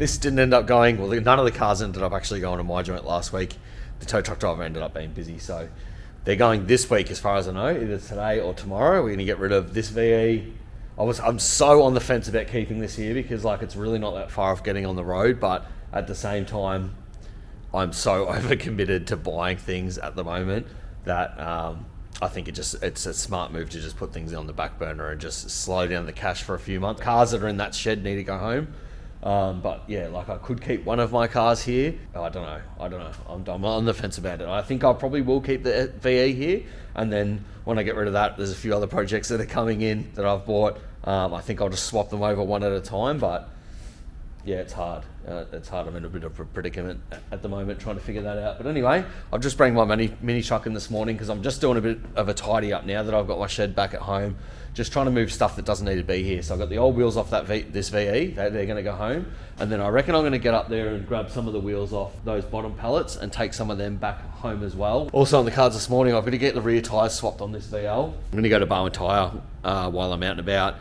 this didn't end up going, well, none of the cars ended up actually going to my joint last week. The tow truck driver ended up being busy, so they're going this week as far as I know, either today or tomorrow. We're going to get rid of this VE. I'm so on the fence about keeping this here because like it's really not that far off getting on the road, but at the same time, I'm so overcommitted to buying things at the moment that I think it's a smart move to just put things on the back burner and just slow down the cash for a few months. Cars that are in that shed need to go home. But yeah, like I could keep one of my cars here. I don't know. I'm on the fence about it. I think I probably will keep the VE here. And then when I get rid of that, there's a few other projects that are coming in that I've bought. I think I'll just swap them over one at a time, but yeah, it's hard. I'm in a bit of a predicament at the moment trying to figure that out. But anyway, I'll just bring my mini truck in this morning because I'm just doing a bit of a tidy up now that I've got my shed back at home. Just trying to move stuff that doesn't need to be here. So I've got the old wheels off this VE. They're going to go home. And then I reckon I'm going to get up there and grab some of the wheels off those bottom pallets and take some of them back home as well. Also on the cards this morning, I've got to get the rear tyres swapped on this VL. I'm going to go to Barwon Tyre while I'm out and about.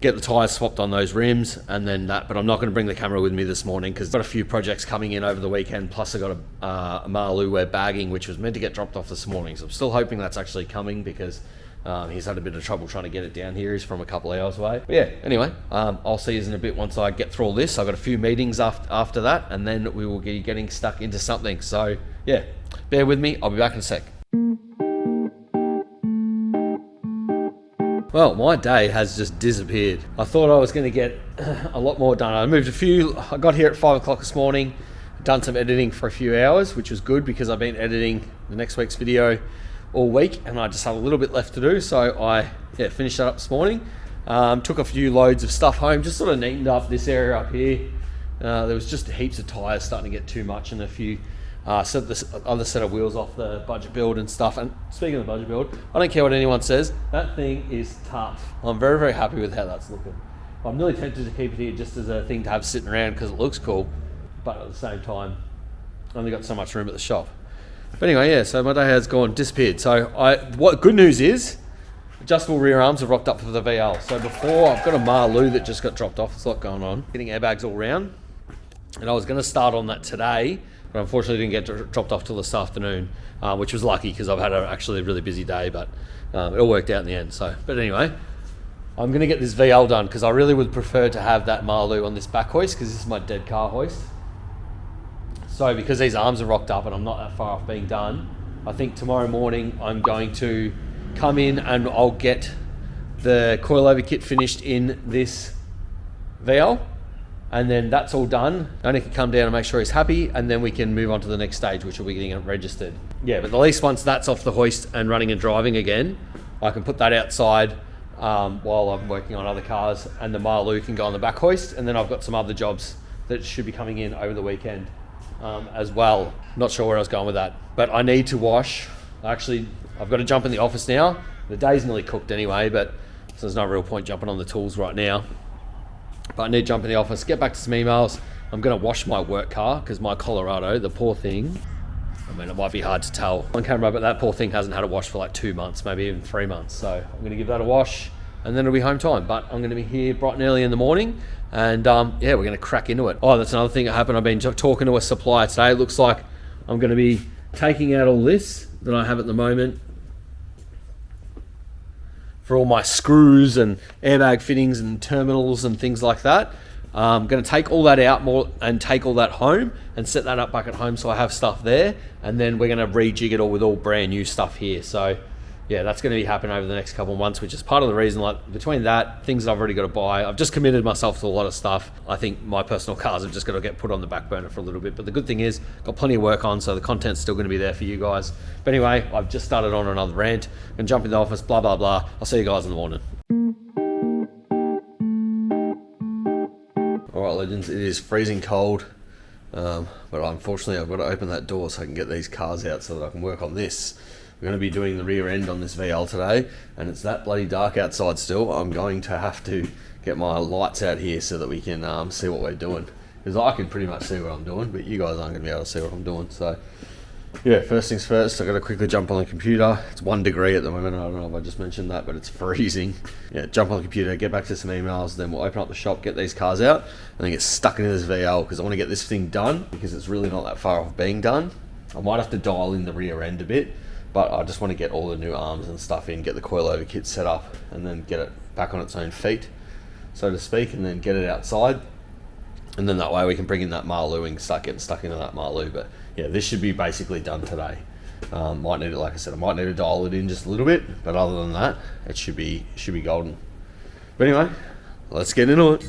Get the tyres swapped on those rims and then that, but I'm not going to bring the camera with me this morning because I've got a few projects coming in over the weekend, plus I got a Maloo we're bagging, which was meant to get dropped off this morning. So I'm still hoping that's actually coming because he's had a bit of trouble trying to get it down here. He's from a couple of hours away. But yeah, anyway, I'll see you in a bit once I get through all this. I've got a few meetings after that and then we will be getting stuck into something. So yeah, bear with me. I'll be back in a sec. Well, my day has just disappeared. I thought I was going to get a lot more done. I got here at 5 o'clock this morning, done some editing for a few hours, which was good because I've been editing the next week's video all week and I just have a little bit left to do. So I finished that up this morning. Took a few loads of stuff home, just sort of neatened up this area up here. There was just heaps of tyres starting to get too much and a few set this other set of wheels off the budget build and stuff. And speaking of the budget build, I don't care what anyone says, that thing is tough. I'm very, very happy with how that's looking. I'm really tempted to keep it here just as a thing to have sitting around because it looks cool, but at the same time, I've only got so much room at the shop. But anyway, yeah, so my day has disappeared. So what good news is, adjustable rear arms have rocked up for the VL. So before, I've got a Maloo that just got dropped off. There's a lot going on. Getting airbags all round. And I was going to start on that today, but unfortunately didn't get dropped off till this afternoon, which was lucky because I've had actually a really busy day, but it all worked out in the end. So, but anyway, I'm going to get this VL done because I really would prefer to have that Maloo on this back hoist because this is my dead car hoist. So because these arms are rocked up and I'm not that far off being done, I think tomorrow morning I'm going to come in and I'll get the coilover kit finished in this VL. And then that's all done. Only can come down and make sure he's happy, and then we can move on to the next stage, which will be getting it registered. Yeah, but at least once that's off the hoist and running and driving again, I can put that outside while I'm working on other cars, and the Maloo can go on the back hoist, and then I've got some other jobs that should be coming in over the weekend as well. Not sure where I was going with that, but I need to wash. Actually, I've got to jump in the office now. The day's nearly cooked anyway, but so there's no real point jumping on the tools right now. But I need to jump in the office, get back to some emails. I'm going to wash my work car because my Colorado, the poor thing, I mean, it might be hard to tell on camera, but that poor thing hasn't had a wash for like 2 months, maybe even 3 months. So I'm going to give that a wash and then it'll be home time. But I'm going to be here bright and early in the morning and yeah, we're going to crack into it. Oh, that's another thing that happened. I've been talking to a supplier today. It looks like I'm going to be taking out all this that I have at the moment for all my screws and airbag fittings and terminals and things like that. I'm going to take all that out and take all that home and set that up back at home so I have stuff there, and then we're going to rejig it all with all brand new stuff here. So yeah, that's going to be happening over the next couple of months, which is part of the reason, like between that, things that I've already got to buy, I've just committed myself to a lot of stuff. I think my personal cars have just got to get put on the back burner for a little bit, but the good thing is got plenty of work on, so the content's still going to be there for you guys. But anyway, I've just started on another rant and jump in the office, blah, blah, blah. I'll see you guys in the morning. All right, legends, it is freezing cold, but unfortunately I've got to open that door so I can get these cars out so that I can work on this. We're going to be doing the rear end on this VL today, and it's that bloody dark outside still. I'm going to have to get my lights out here so that we can see what we're doing, because I can pretty much see what I'm doing, but you guys aren't going to be able to see what I'm doing. So Yeah, first things first, I got to quickly jump on the computer. It's 1 degree at the moment. I don't know if I just mentioned that, but it's freezing. Yeah, jump on the computer, get back to some emails, then we'll open up the shop, get these cars out, and then get stuck into this VL because I want to get this thing done because it's really not that far off being done. I might have to dial in the rear end a bit, but I just want to get all the new arms and stuff in, get the coilover kit set up, and then get it back on its own feet, so to speak, and then get it outside. And then that way we can bring in that Maloo and start getting stuck into that Maloo. But yeah, this should be basically done today. Might need it, like I said, I might need to dial it in just a little bit, but other than that, it should be golden. But anyway, let's get into it.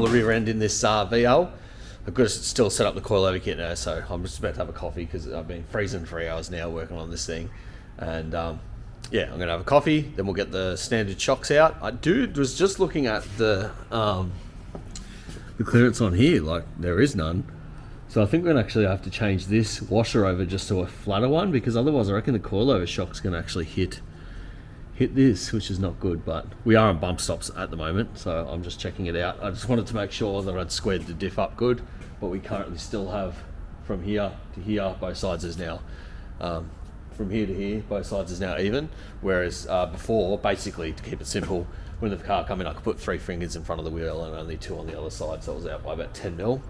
Rear end in this VL. I've got to still set up the coilover kit now, so I'm just about to have a coffee because I've been freezing 3 hours now working on this thing. And yeah, I'm gonna have a coffee, then we'll get the standard shocks out. I was just looking at the clearance on here, like there is none. So I think we're gonna actually have to change this washer over just to a flatter one, because otherwise I reckon the coilover shock's gonna actually hit this, which is not good. But we are on bump stops at the moment, so I'm just checking it out. I just wanted to make sure that I'd squared the diff up good, but we currently still have from here to here, both sides is now from here to here, both sides is now even, whereas before, basically, to keep it simple, when the car come in, I could put 3 fingers in front of the wheel and only 2 on the other side, so I was out by about 10 mil,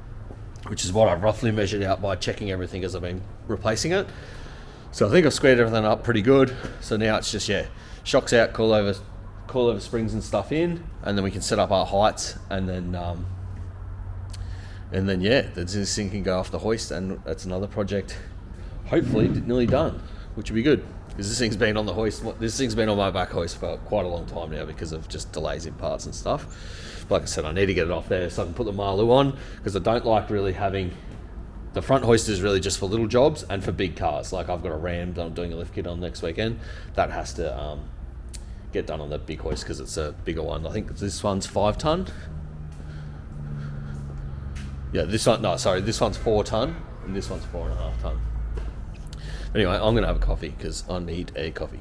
which is what I've roughly measured out by checking everything as I've been replacing it. So I think I've squared everything up pretty good. So now it's just, yeah, shocks out, coilover springs and stuff in, and then we can set up our heights, and then yeah, this thing can go off the hoist, and that's another project, hopefully nearly done, which would be good, because this thing's been on the hoist. This thing's been on my back hoist for quite a long time now because of just delays in parts and stuff. But like I said, I need to get it off there so I can put the Maloo on, because I don't like really having the front hoist is really just for little jobs and for big cars. Like I've got a Ram that I'm doing a lift kit on next weekend. That has to get done on the big hoist because it's a bigger one. I think this one's 5 ton. Yeah, this one's 4 ton and this one's 4.5 ton. Anyway, I'm gonna have a coffee because I need a coffee.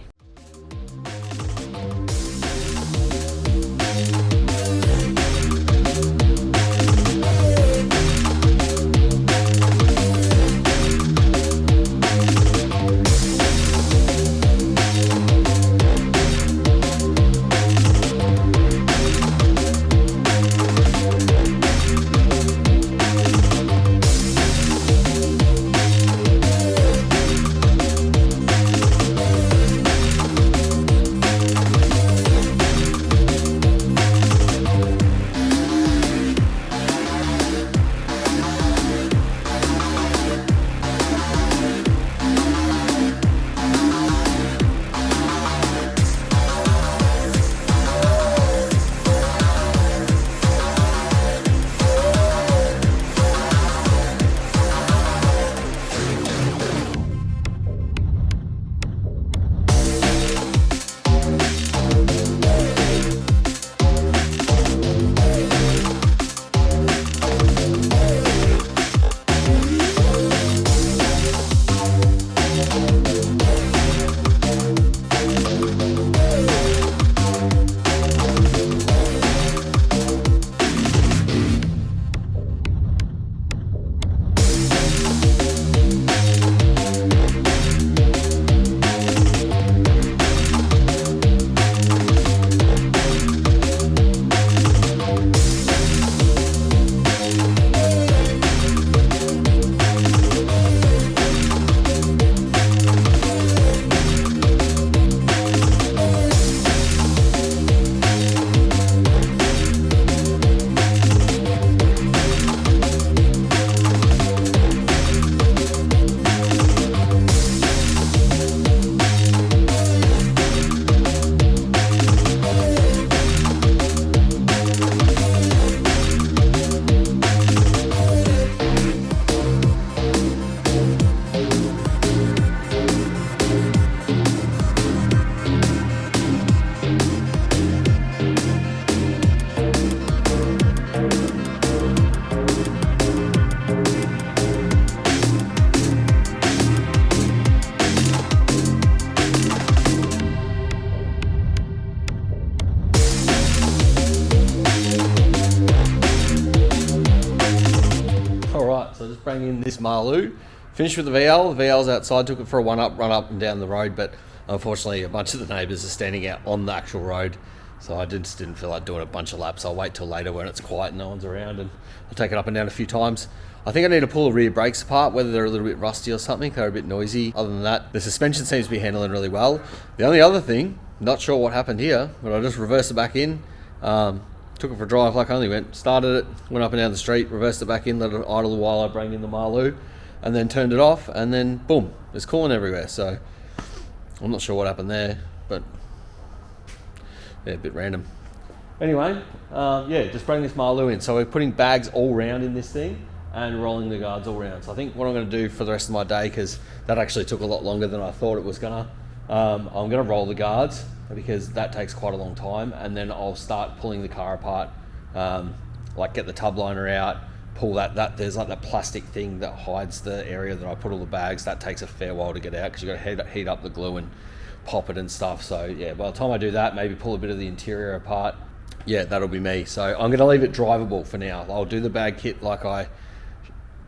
bring in this Maloo. Finished with the VL. The VL's outside, took it for a run up and down the road, but unfortunately a bunch of the neighbours are standing out on the actual road, so I just didn't feel like doing a bunch of laps. I'll wait till later when it's quiet and no one's around, and I'll take it up and down a few times. I think I need to pull the rear brakes apart, whether they're a little bit rusty or something. They're a bit noisy. Other than that, the suspension seems to be handling really well. The only other thing, not sure what happened here, but I just reversed it back in, took it for a drive like I only went, started it, went up and down the street, reversed it back in, let it idle while I bring in the Maloo, and then turned it off, and then boom, it's cooling everywhere. So I'm not sure what happened there, but yeah, a bit random. Anyway, yeah, just bring this Maloo in. So we're putting bags all round in this thing and rolling the guards all round. So I think what I'm going to do for the rest of my day, because that actually took a lot longer than I thought it was gonna, I'm going to roll the guards because that takes quite a long time, and then I'll start pulling the car apart, like get the tub liner out, pull that there's like that plastic thing that hides the area that I put all the bags. That takes a fair while to get out because you've got to heat up the glue and pop it and stuff. So yeah, by the time I do that, maybe pull a bit of the interior apart, yeah, that'll be me. So I'm going to leave it drivable for now. I'll do the bag kit like I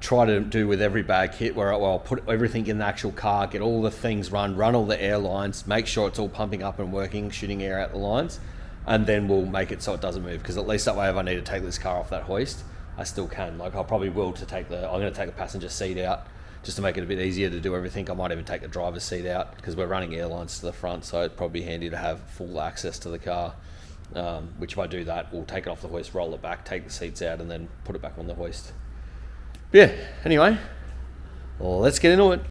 try to do with every bag kit, where I'll put everything in the actual car, get all the things run all the air lines, make sure it's all pumping up and working, shooting air out the lines, and then we'll make it so it doesn't move, because at least that way if I need to take this car off that hoist, I still can. Like I probably will I'm going to take the passenger seat out just to make it a bit easier to do everything. I might even take the driver's seat out because we're running airlines to the front, so it'd probably be handy to have full access to the car, which if I do that, we'll take it off the hoist, roll it back, take the seats out, and then put it back on the hoist. Yeah, anyway, let's get into it.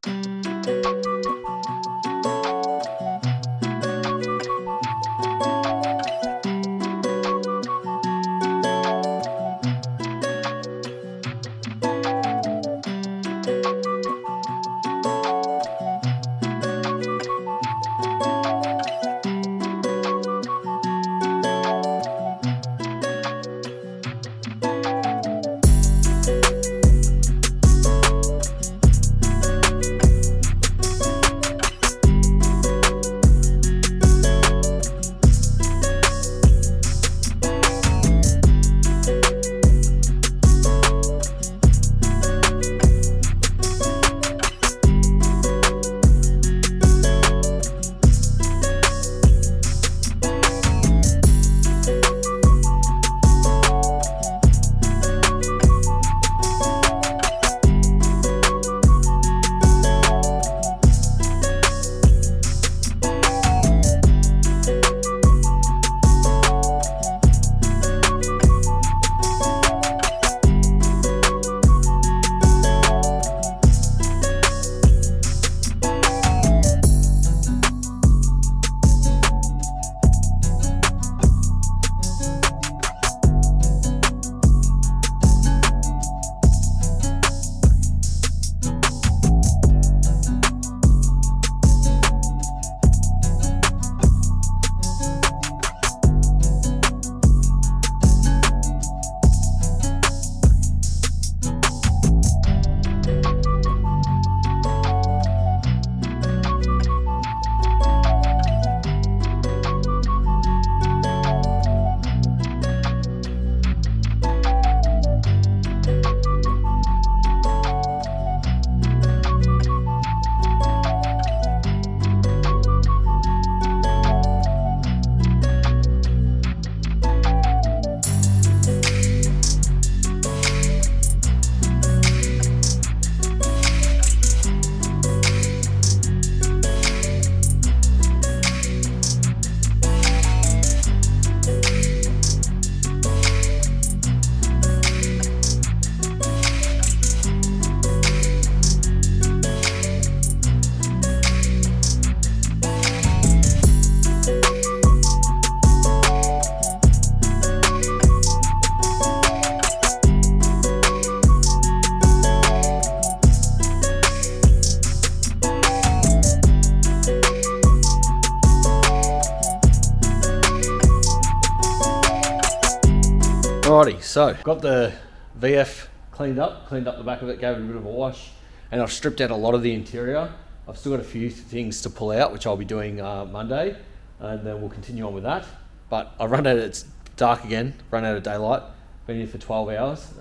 Alrighty, so got the VF cleaned up the back of it, gave it a bit of a wash, and I've stripped out a lot of the interior. I've still got a few things to pull out, which I'll be doing Monday, and then we'll continue on with that. But I've run out, it's dark again, run out of daylight, been here for 12 hours.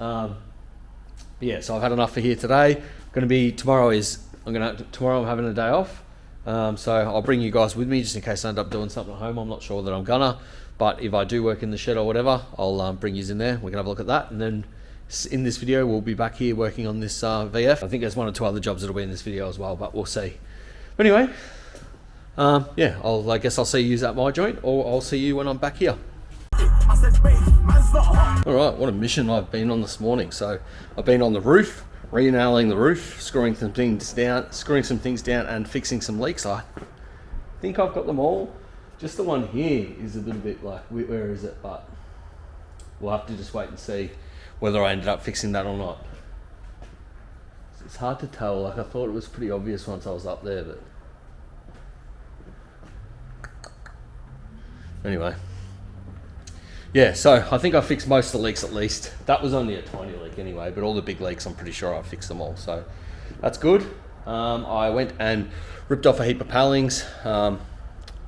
yeah, so I've had enough for here today. Tomorrow I'm having a day off. So I'll bring you guys with me just in case I end up doing something at home. I'm not sure that I'm gonna, but if I do work in the shed or whatever, I'll bring you in there. We can have a look at that, and then in this video we'll be back here working on this VF. I think there's 1 or 2 other jobs that'll be in this video as well, but we'll see. But anyway, yeah, I guess I'll see you at my joint, or I'll see you when I'm back here. Alright, what a mission I've been on this morning. So I've been on the roof, re-nailing the roof, screwing some things down and fixing some leaks. I think I've got them all. Just the one here is a little bit like, where is it? But we'll have to just wait and see whether I ended up fixing that or not. It's hard to tell. Like, I thought it was pretty obvious once I was up there, but anyway. Yeah, so I think I fixed most of the leaks at least. That was only a tiny leak anyway, but all the big leaks, I'm pretty sure I fixed them all. So that's good. I went and ripped off a heap of palings and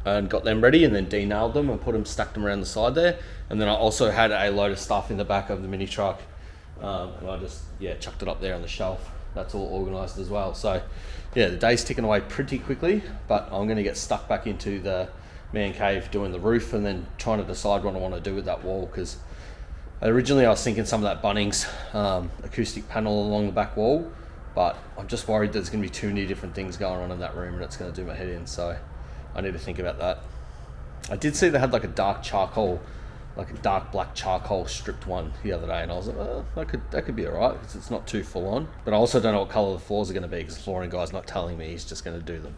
got them ready, and then de-nailed them and stacked them around the side there. And then I also had a load of stuff in the back of the mini truck, and I just, chucked it up there on the shelf. That's all organized as well. So yeah, the day's ticking away pretty quickly, but I'm gonna get stuck back into the man cave doing the roof and then trying to decide what I want to do with that wall, because originally I was thinking some of that Bunnings acoustic panel along the back wall, but I'm just worried there's going to be too many different things going on in that room and it's going to do my head in, so I need to think about that. I did see they had like a dark black charcoal stripped one the other day, and I was like, oh, that could be alright because it's not too full on, but I also don't know what colour the floors are going to be because the flooring guy's not telling me, he's just going to do them.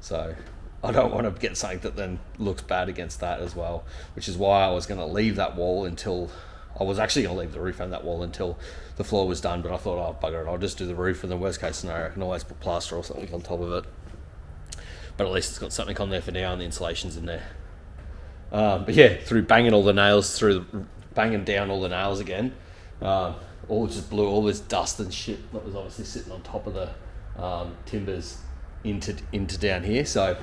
So I don't want to get something that then looks bad against that as well, which is why I was going to leave that wall until, I was actually going to leave the roof and that wall until the floor was done, but I thought, oh bugger it, I'll just do the roof, and the worst case scenario I can always put plaster or something on top of it. But at least it's got something on there for now and the insulation's in there. But yeah, through banging down all the nails again, all just blew all this dust and shit that was obviously sitting on top of the timbers into down here. So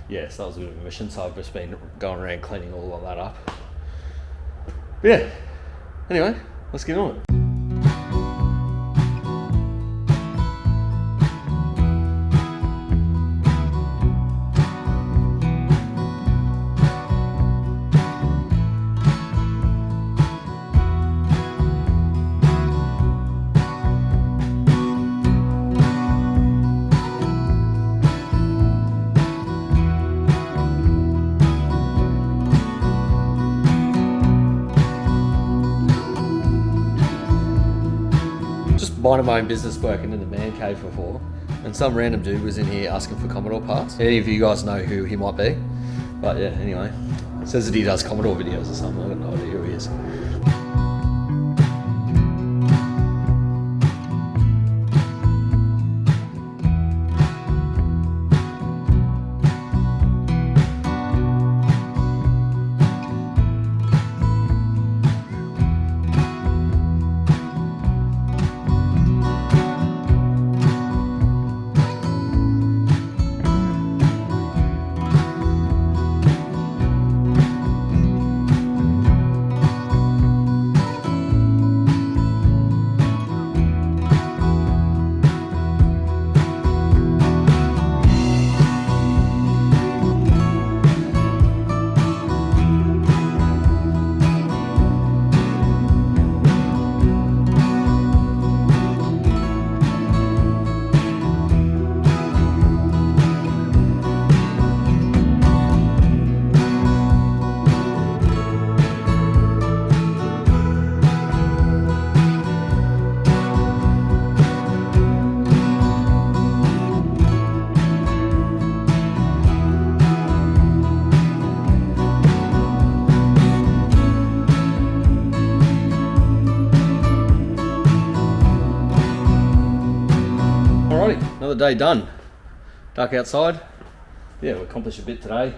yes, that was a bit of a mission, so I've just been going around cleaning all of that up. But yeah, anyway, let's get on it. Minding my own business working in the man cave before, and some random dude was in here asking for Commodore parts. Any of you guys know who he might be? But yeah, anyway, it says that he does Commodore videos or something. I got no idea who he is. Another day done. Dark outside. Yeah, we accomplished a bit today.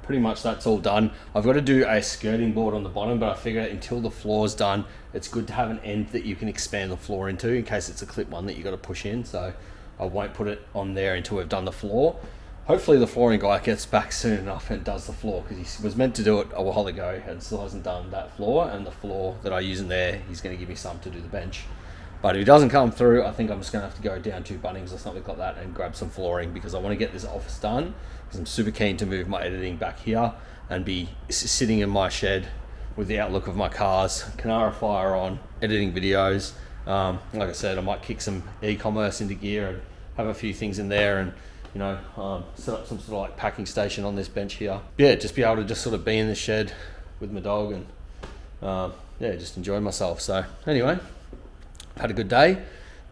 Pretty much that's all done. I've got to do a skirting board on the bottom, but I figure until the floor's done, it's good to have an end that you can expand the floor into in case it's a clip one that you got to push in. So I won't put it on there until we've done the floor. Hopefully the flooring guy gets back soon enough and does the floor, because he was meant to do it a while ago and still hasn't done that floor, and the floor that I use in there, he's going to give me some to do the bench. But if he doesn't come through, I think I'm just going to have to go down to Bunnings or something like that and grab some flooring, because I want to get this office done, because I'm super keen to move my editing back here and be sitting in my shed with the outlook of my cars, Canara Fire on, editing videos. Like I said, I might kick some e-commerce into gear and have a few things in there, and set up some sort of like packing station on this bench here. Yeah, just be able to just sort of be in the shed with my dog and yeah, just enjoy myself. So anyway, I've had a good day,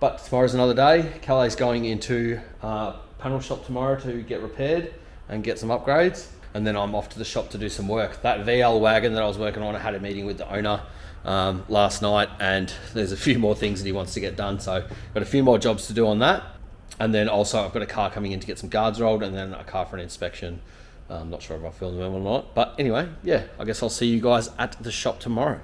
but tomorrow's another day. Calais going into panel shop tomorrow to get repaired and get some upgrades, and then I'm off to the shop to do some work. That VL wagon that I was working on, I had a meeting with the owner last night, and there's a few more things that he wants to get done, so got a few more jobs to do on that. And then also I've got a car coming in to get some guards rolled, and then a car for an inspection. I'm not sure if I'll film them or not, but anyway, yeah, I guess I'll see you guys at the shop tomorrow.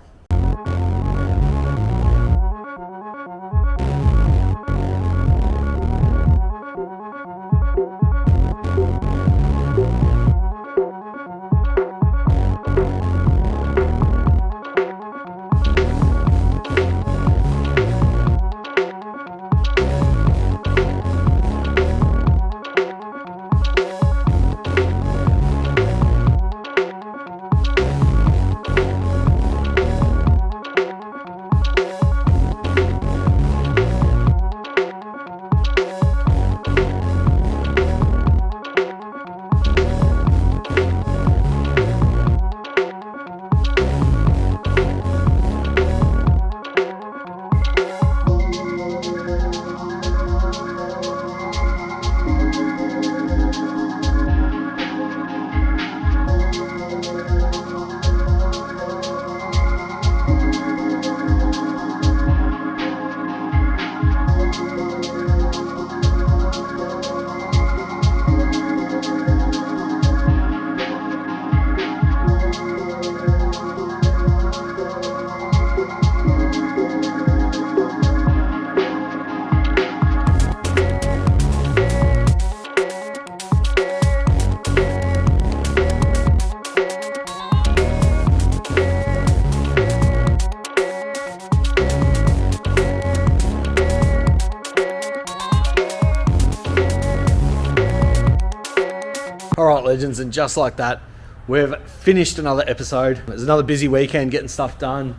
Alright legends, and just like that, we've finished another episode. It was another busy weekend getting stuff done.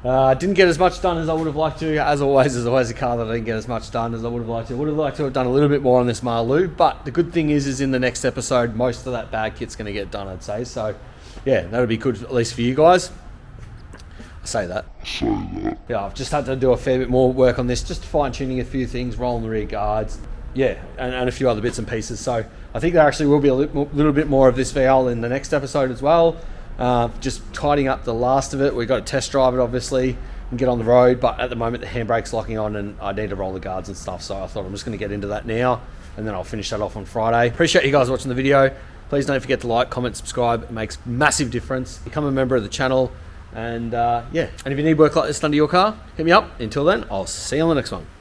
Didn't get as much done as I would have liked to. As always, there's always a car that I didn't get as much done as I would have liked to. Would have liked to have done a little bit more on this Maloo, but the good thing is in the next episode, most of that bag kit's going to get done, I'd say. So yeah, that'll be good, at least for you guys. I say that. Yeah, I've just had to do a fair bit more work on this, just fine-tuning a few things, rolling the rear guards, yeah, and a few other bits and pieces. So I think there actually will be a little bit more of this VL in the next episode as well. Just tidying up the last of it. We've got to test drive it obviously and get on the road, but at the moment the handbrake's locking on and I need to roll the guards and stuff, so I thought I'm just going to get into that now and then I'll finish that off on Friday. Appreciate you guys watching the video. Please don't forget to like, comment, subscribe. It makes massive difference. Become a member of the channel, and yeah, and if you need work like this done to your car, hit me up. Until then, I'll see you on the next one.